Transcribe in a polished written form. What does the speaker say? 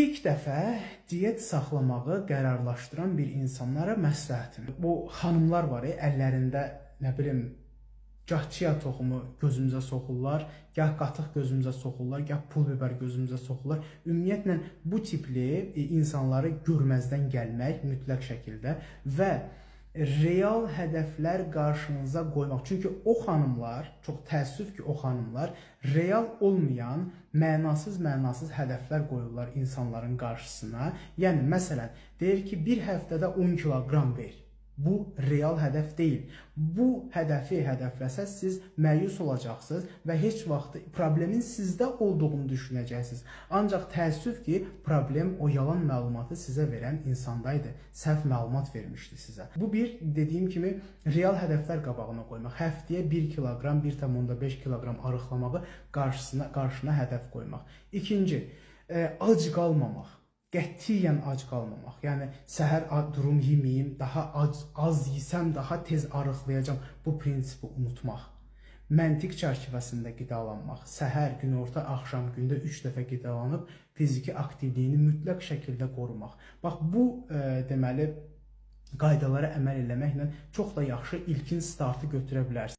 İlk dəfə diyet saxlamağı qərarlaşdıran bir insanlara məsləhətim. Bu xanımlar var, əllərində nə bilim gah chia toxumu gözümüzə soxurlar, gah qatıq gözümüzə soxurlar, gah pul biber gözümüzə soxurlar. Ümumiyyətlə bu tipli insanları görməzdən gəlmək mütləq şəkildə və real hədəflər qarşınıza qoymaq. Çünki o xanımlar, çox təəssüf ki, o xanımlar real olmayan, mənasız hədəflər qoyurlar insanların qarşısına. Yəni, məsələn, deyir ki, bir həftədə 10 kiloqram ver. Bu real hədəf deyil. Bu hədəfi hədəfləsəz siz məyus olacaqsınız və heç vaxt problemin sizdə olduğunu düşünəcəksiniz. Ancaq təəssüf ki, problem o yalan məlumatı sizə verən insandaydı. Səhv məlumat vermişdi sizə. Bu bir, dediyim kimi, real hədəflər qabağına qoymaq. Həftəyə 1 kiloqram, 1,5 kiloqram arıqlamağı qarşına hədəf qoymaq. İkinci, ac qalmamaq. Qətiyyən ac qalmamaq. Yəni, səhər durum yeməyim, daha az yesəm, daha tez arıqlayacam. Bu prinsipi unutmaq. Məntiq çərçivəsində qidalanmaq. Səhər, günorta, axşam, gündə 3 dəfə qidalanıb fiziki aktivliyini mütləq şəkildə qorumaq. Bax, bu deməli qaydalara əməl eləməklə çox da yaxşı ilkin startı götürə bilərsiniz.